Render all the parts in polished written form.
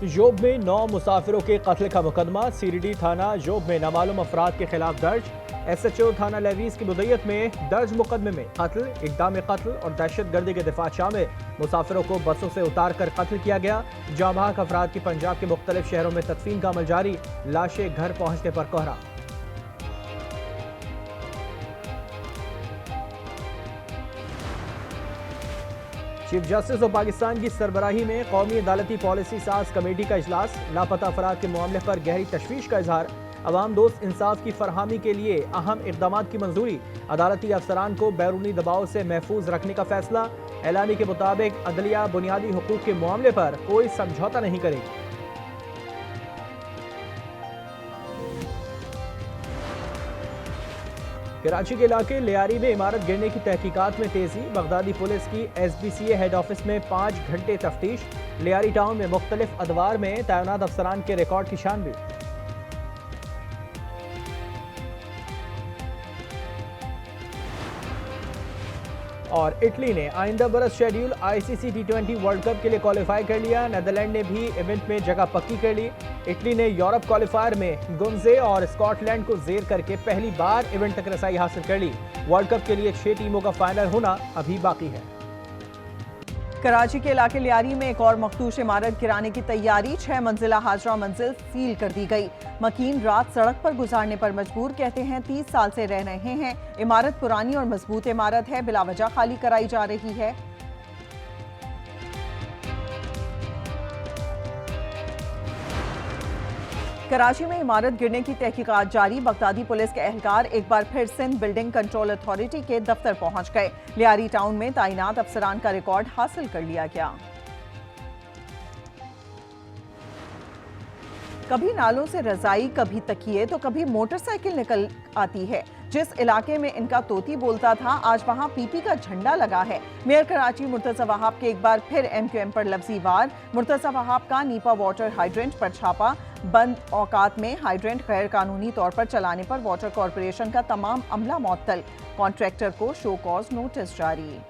जोब में 9 मुसाफिरों के कत्ल का मुकदमा। सीरीडी थाना जोब में नामालूम अफराद के खिलाफ दर्ज। SHO थाना लेवीज की मुद्दत में दर्ज मुकदमे में कत्ल, इक़दाम कत्ल और दहशतगर्दी के दिफा शामिल। मुसाफिरों को बसों से उतार कर कत्ल किया गया। जाबाक अफराद की पंजाब के मुख्तलिफ शहरों में तदफीन का अमल जारी। लाशें घर पहुंचने पर कोहरा। चीफ जस्टिस ऑफ पाकिस्तान की सरबराही में कौमी अदालती पॉलिसी साज कमेटी का इजलास। लापता अफराद के मामले पर गहरी तशवीश का इजहार। अवाम दोस्त इंसाफ की फरहमी के लिए अहम इकदाम की मंजूरी। अदालती अफसरान को बैरूनी दबाव से महफूज रखने का फैसला। एलानी के मुताबिक अदलिया बुनियादी हुकूक के मामले पर कोई समझौता नहीं करेगी। कराची के इलाके लियारी में इमारत गिरने की तहकीकात में तेजी। बगदादी पुलिस की SBCA हेड ऑफिस में 5 घंटे तफ्तीश। लियारी टाउन में मुख्तलिफ अदवार में तैनात अफसरान के रिकॉर्ड की छानबीन। और इटली ने आइंदा बरस schedule ICC T20 world cup के लिए क्वालिफाई कर लिया। नीदरलैंड ने भी इवेंट में जगह पक्की कर ली। इटली ने यूरोप क्वालिफायर में गुनजे और स्कॉटलैंड को जेर करके पहली बार इवेंट तक रसाई हासिल कर ली। वर्ल्ड कप के लिए 6 टीमों का फाइनल होना अभी बाकी है। कराची के इलाके लियारी में एक और मखदूश इमारत गिराने की तैयारी। 6 मंजिला हाजरा मंजिल सील कर दी गई। मकीन रात सड़क पर गुजारने पर मजबूर। कहते हैं 30 साल से रह रहे हैं। इमारत पुरानी और मजबूत इमारत है, बिलावजह खाली कराई जा रही है। कराची में इमारत गिरने की तहकीकात जारी। बगदादी पुलिस के एहलकार एक बार फिर सिंध बिल्डिंग कंट्रोल अथॉरिटी के दफ्तर पहुंच गए। लियारी टाउन में तैनात अफसरान का रिकॉर्ड हासिल कर लिया गया। कभी नालों से रजाई, कभी तकिए तो कभी मोटरसाइकिल निकल आती है। जिस इलाके में इनका तोती बोलता था, आज वहां PP का झंडा लगा है। मेयर कराची मुर्तजा वहाब के एक बार फिर MQM पर लफ्जी वार। मुर्तजा वहाब का नीपा वाटर हाइड्रेंट पर छापा। बंद औकात में हाइड्रेंट गैर कानूनी तौर पर चलाने पर वाटर कॉरपोरेशन का तमाम अमला मुअत्तल। कॉन्ट्रैक्टर को शो कॉज नोटिस जारी।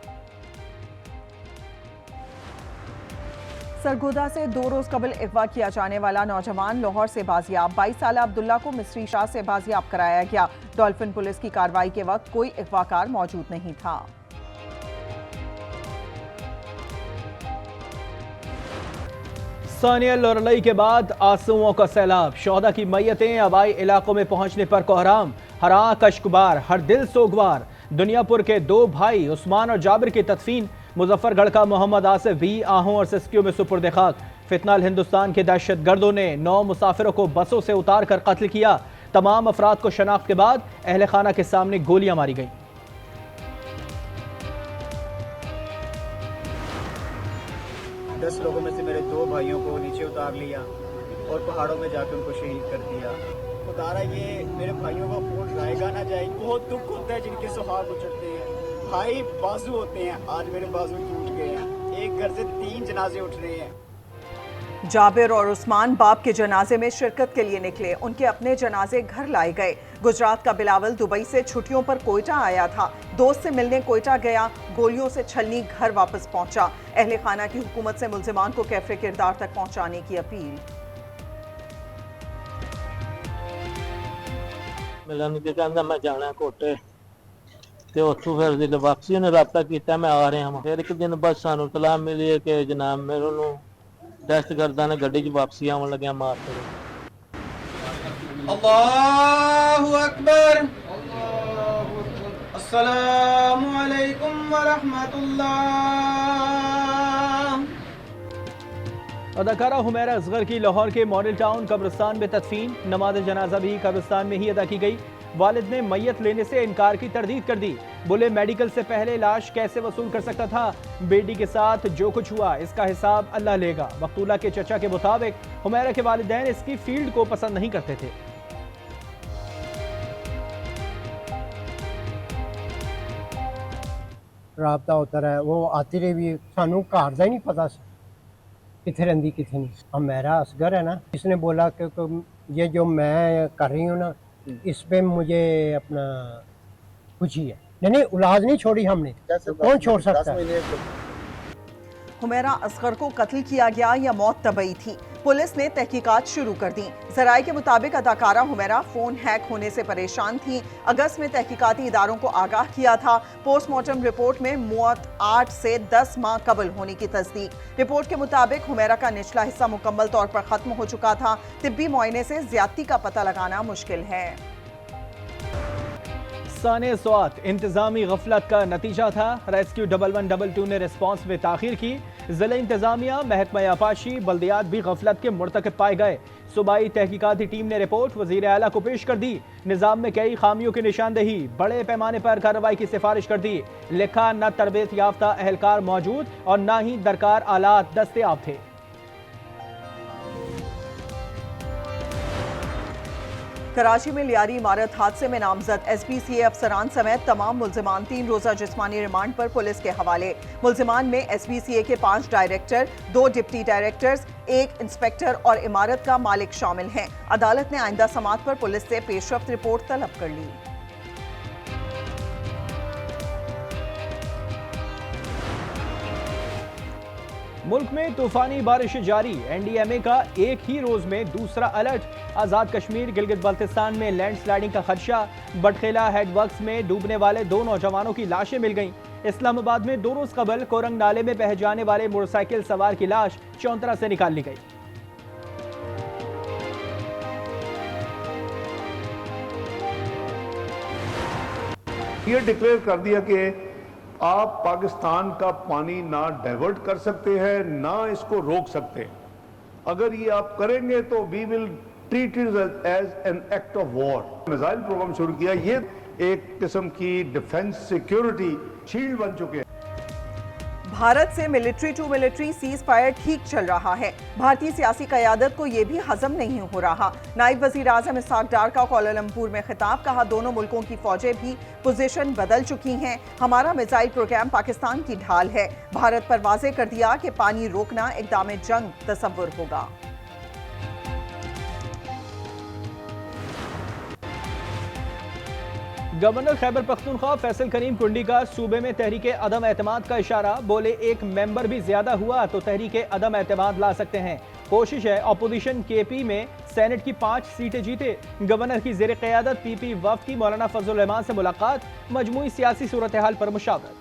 सरगोदा से 2 रोज कबल अगवा किया जाने वाला नौजवान लाहौर से बाजियाब। 22 साल अब्दुल्ला को मिस्री शाह से बाजियाब कराया गया। डॉल्फिन पुलिस की कार्रवाई के वक्त कोई अगवाकार मौजूद नहीं था। सानिया लोरलई के बाद आंसुओं का सैलाब। शोहदा की मैयतें आबाई इलाकों में पहुंचने पर कोहराम। हरा कश्कबार, हर दिल सोगवार। दुनियापुर के 2 भाई उस्मान और जाबिर की तदफीन। मुजफ्फरगढ़ का मोहम्मद आसिफ भी आहों और सिस्कियों में सुपुर्द खाक। फितनाल हिंदुस्तान के दहशतगर्दों ने 9 मुसाफिरों को बसों से उतार कर कत्ल किया। तमाम अफराद को शनाख्त के बाद अहले खाना के सामने गोलियां मारी गई। दस लोगों में से मेरे 2 भाइयों को नीचे उतार लिया और पहाड़ों में जाकर उनको शहीद कर दिया। खुदारा ये मेरे भाइयों का खून जाएगा ना जाए। बहुत दुख होता है जिनके सुहाग उछलते हैं। भाई बाजू होते हैं, आज मेरे बाजू टूट गए हैं। एक घर से 3 जनाजे उठ रहे हैं। जाबिर और उस्मान बाप के जनाजे में शिरकत के लिए निकले। उनके अपने जनाजे घर लाए गए। गुजरात का बिलावल दुबई से छुट्टियों पर कोयटा आया था। दोस्त से मिलने कोयटा गया, गोलियों से छलनी घर वापस पहुंचा। अहले खाना की हुकूमत से मुल्जिमान को कैफे किरदार तक पहुंचाने की अपील। मिलन के कहना मैं जाना कोटे ते उत्थों फिर जिस वापसी ने रबता किया मैं आ रहा फिर एक दिन बस सानू तलाह मिली है कि जनाब मेरे दहशतगर्दा ने गड्डी च वापसी आवन लग्या मार के। अल्लाहु अकबर, अस्सलामु अलैकुम व रहमतुल्लाह। अदाकारा हुमैरा असगर की लाहौर के मॉडल टाउन कब्रिस्तान में तदफीन। नमाज जनाजा भी कब्रिस्तान में ही अदा की गई। वालिद ने मैयत लेने से इनकार की तरदीद कर दी। बोले मेडिकल से पहले लाश कैसे वसूल कर सकता था। बेटी के साथ जो कुछ हुआ इसका हिसाब अल्लाह लेगा। मकतूला के चचा के मुताबिक हुमैरा के वालिदैन इसकी फील्ड को पसंद नहीं करते थे। राबता होता रहा, वो आती रही भी सानू घर का ही नहीं पता कितने रही कितने नहीं। हुमैरा असगर है ना, इसने बोला कि ये जो मैं कर रही हूँ ना, इस पे मुझे अपना खुशी है। नहीं औलाद नहीं छोड़ी हमने, कौन छोड़ सकता है। हुमैरा असगर को कत्ल किया गया या मौत तबई थी। पुलिस ने तहकीकात शुरू कर दी। जराये के मुताबिक अदाकारा हुमैरा फोन हैक होने से परेशान थी। अगस्त में तहकीकाती इदारों को आगाह किया था। पोस्टमार्टम रिपोर्ट में मौत 8 से 10 माह कबल होने की तस्दीक। रिपोर्ट के मुताबिक हुमैरा का निचला हिस्सा मुकम्मल तौर पर खत्म हो चुका था। तिब्बी मुआयने से ज्यादती का पता लगाना मुश्किल है। साने स्वात इंतजामी गफलत का नतीजा था। रेस्क्यू 1112 ने रिस्पांस में ताखीर की। जिला इंतजामिया, महकमा आपाशी, बल्दियात भी गफलत के मुर्तकब पाए गए। सूबाई तहकीकाती टीम ने रिपोर्ट वजीर आला को पेश कर दी। निज़ाम में कई खामियों की निशानदेही, बड़े पैमाने पर कार्रवाई की सिफारिश कर दी। लिखा न तरबियत याफ्ता एहलकार मौजूद और न ही दरकार आलात दस्तयाब थे। कराची में लियारी इमारत हादसे में नामजद SPCA अफसरान समेत तमाम मुल्जिमान 3 रोजा जिस्मानी रिमांड पर पुलिस के हवाले। मुल्जिमान में SPCA के 5 डायरेक्टर, 2 डिप्टी डायरेक्टर्स, 1 इंस्पेक्टर और इमारत का मालिक शामिल हैं। अदालत ने आइंदा समाअत पर पुलिस से पेशरफ्त रिपोर्ट तलब कर ली। मुल्क में तूफानी बारिशें जारी। NDMA का एक ही रोज में दूसरा अलर्ट। आजाद कश्मीर गिलगित बल्तिस्तान में लैंडस्लाइडिंग का खदशा। बटखेला हेडवर्क्स में डूबने वाले 2 नौजवानों की लाशें मिल गईं। इस्लामाबाद में 2 रोज कबल कोरंग नाले में बह जाने वाले मोटरसाइकिल सवार की लाश चौंतरा से निकाल ली गई। ये डिक्लेयर कर दिया कि आप पाकिस्तान का पानी ना डाइवर्ट कर सकते हैं, ना इसको रोक सकते। अगर ये आप करेंगे तो we will treat it as an act of war. Missile programme शुरू किया, ये एक किस्म की डिफेंस सिक्योरिटी शील्ड बन चुके हैं। भारत से military to military ceasefire ठीक चल रहा है। भारतीय सियासी क़यादत को यह भी हजम नहीं हो रहा। नायब वजीर आज़म इसहाक डार का कोलालमपुर में खिताब, कहा दोनों मुल्कों की फौजें भी पोजीशन बदल चुकी हैं। हमारा मिसाइल प्रोग्राम पाकिस्तान की ढाल है। भारत पर वाज़ेह कर दिया कि पानी रोकना इक़दाम जंग तसव्वुर होगा। गवर्नर खैबर पख्तूनख्वा फैसल करीम कुंडी का सूबे में तहरीके अदम एतमाद का इशारा। बोले एक मेंबर भी ज्यादा हुआ तो तहरीके अदम एतमाद ला सकते हैं। कोशिश है अपोजिशन KP में सेनेट की 5 सीटें जीते। गवर्नर की ज़ेर क़यादत PP वफ़द की मौलाना फजल रहमान से मुलाकात। मजमूई सियासी सूरत हाल पर मुशावरत।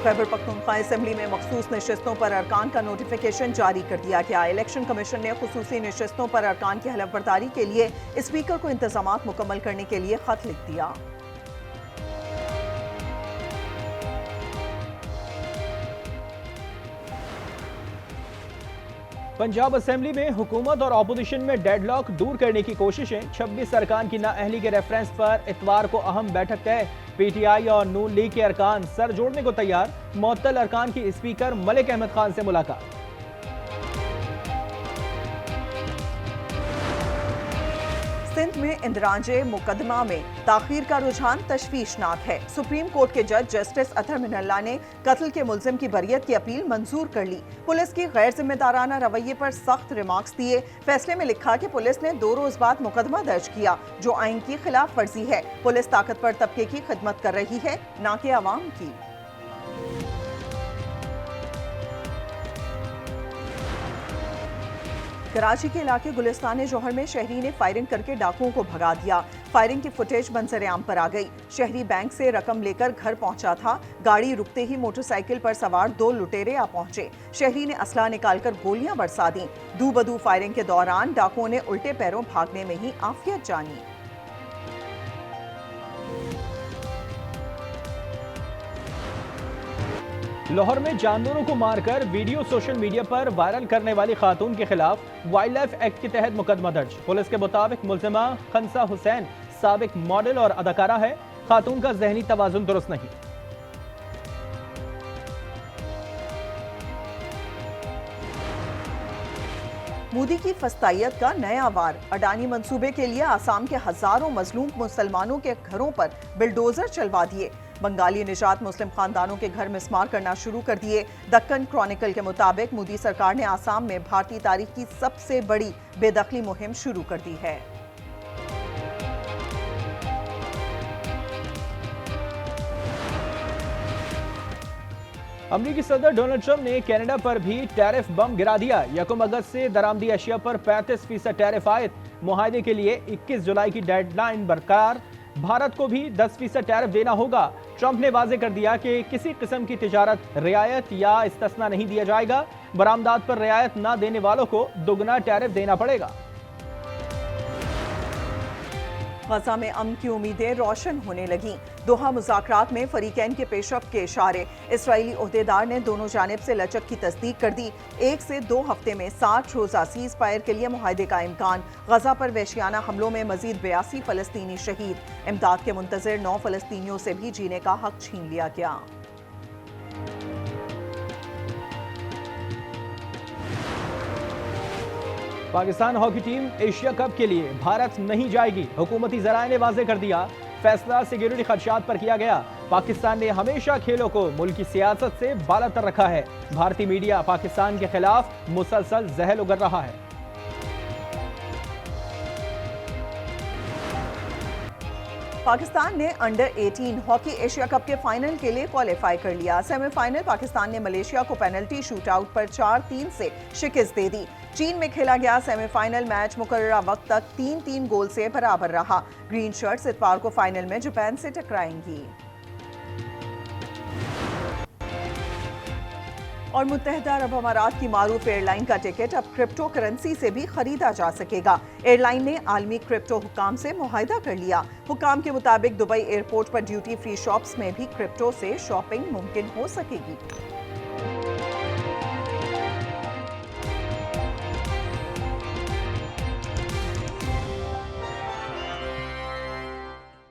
खैबर पख्तूनख्वा असेंबली में मखसूस नशिस्तों पर अरकान का नोटिफिकेशन जारी कर दिया गया। इलेक्शन कमीशन ने खुसूसी नशिस्तों पर अरकान की हलफबर्दारी के लिए स्पीकर को इंतजामात मुकम्मल करने के लिए खत लिख दिया। पंजाब असेंबली में हुकूमत और अपोजिशन में डेडलॉक दूर करने की कोशिशें। 26 अरकान की नाअहली के रेफरेंस पर इतवार को अहम बैठक तय। PTI और नून लीग के अरकान सर जोड़ने को तैयार। मुअत्तल अरकान की स्पीकर मलिक अहमद खान से मुलाकात। सिंध में इंदिराजे मुकदमा में ताखीर का रुझान तशवीशनाक है। सुप्रीम कोर्ट के जज जस्टिस अतहर मिनल्ला ने कत्ल के मुल्जिम की बरियत की अपील मंजूर कर ली। पुलिस की गैर जिम्मेदाराना रवैये पर सख्त रिमार्क्स दिए। फैसले में लिखा कि पुलिस ने 2 रोज बाद मुकदमा दर्ज किया जो आइन की खिलाफ वर्जी है। पुलिस ताकतवर तबके की खिदमत कर रही है, न कि आवाम की। कराची के इलाके गुलिस्तान जौहर में शहरी ने फायरिंग करके डाकुओं को भगा दिया। फायरिंग की फुटेज मंजर आम पर आ गई। शहरी बैंक से रकम लेकर घर पहुंचा था। गाड़ी रुकते ही मोटरसाइकिल पर सवार 2 लुटेरे आ पहुंचे। शहरी ने असला निकालकर गोलियां बरसा दी। दू बदू फायरिंग के दौरान डाकुओं ने उल्टे पैरों भागने में ही आफियत जानी। लाहौर में जानवरों को मारकर वीडियो सोशल मीडिया पर वायरल करने वाली खातून के खिलाफ वाइल्ड लाइफ एक्ट के तहत मुकदमा दर्ज। पुलिस के मुताबिक मुल्जिमा खंसा हुसैन साबिक मॉडल और अदाकारा है। खातून का जहनी तवाजुन दुरुस्त नहीं। मोदी की फस्तायत का नया वार। अडानी मंसूबे के लिए आसाम के हजारों मजलूम मुसलमानों के घरों पर बिल्डोजर चलवा दिए। बंगाली निजात मुस्लिम खानदानों के घर मिस्मार करना शुरू कर दिए। दक्कन क्रॉनिकल के मुताबिक मोदी सरकार ने आसाम में भारतीय तारीख की सबसे बड़ी बेदखली मुहिम शुरू कर दी है। अमरीकी सदर डोनाल्ड ट्रंप ने कनाडा पर भी टैरिफ बम गिरा दिया। यकम अगस्त से दरामदी अशिया पर 35% टैरिफ आयत। मुआहदे के लिए 21 जुलाई की डेडलाइन बरकरार। भारत को भी 10% टैरिफ देना होगा। ट्रंप ने वाजे कर दिया कि किसी किस्म की तिजारत रियायत या इस्तिस्ना नहीं दिया जाएगा। बरामदात पर रियायत न देने वालों को दोगुना टैरिफ देना पड़ेगा। गजा में अमन की उम्मीदें रोशन होने लगीं। दोहा मुज़ाकरात में फरीकैन के पेशरफ के इशारे। इसराइली ओहदेदार ने दोनों जानिब से लचक की तस्दीक कर दी। 1 से 2 हफ्ते में 60 रोज़ा सीज फायर के लिए मुआहदे का इम्कान। गजा पर वहशियाना हमलों में मजीद 82 फलस्तीनी शहीद। इमदाद के मुंतजर 9 फलस्तीनियों से भी जीने का हक छीन लिया गया। Pakistan hockey team Asia cup के लिए भारत नहीं जाएगी। हुकूमती जराए ने वाजे कर दिया। फैसला सिक्योरिटी खदशात पर किया गया। पाकिस्तान ने हमेशा खेलों को मुल्क की सियासत से बालातर रखा है। भारतीय मीडिया पाकिस्तान के खिलाफ मुसलसल जहल उगल रहा है। पाकिस्तान ने अंडर 18 हॉकी एशिया कप के फाइनल के लिए क्वालिफाई कर लिया। सेमीफाइनल पाकिस्तान ने मलेशिया को पेनल्टी शूटआउट पर 4-3 से शिकस्त दे दी। चीन में खेला गया सेमीफाइनल मैच मुकर्ररा वक्त तक 3-3 गोल से बराबर रहा। ग्रीन शर्ट्स इतवार को फाइनल में जापान से टकराएंगी। और मुत्तहदा अरब अमारात की मारूफ एयरलाइन का टिकट अब क्रिप्टो करेंसी से भी खरीदा जा सकेगा। एयरलाइन ने आलमी क्रिप्टो हुकाम से मुआहिदा कर लिया। हुकाम के मुताबिक दुबई एयरपोर्ट पर ड्यूटी फ्री शॉप्स में भी क्रिप्टो से शॉपिंग मुमकिन हो सकेगी।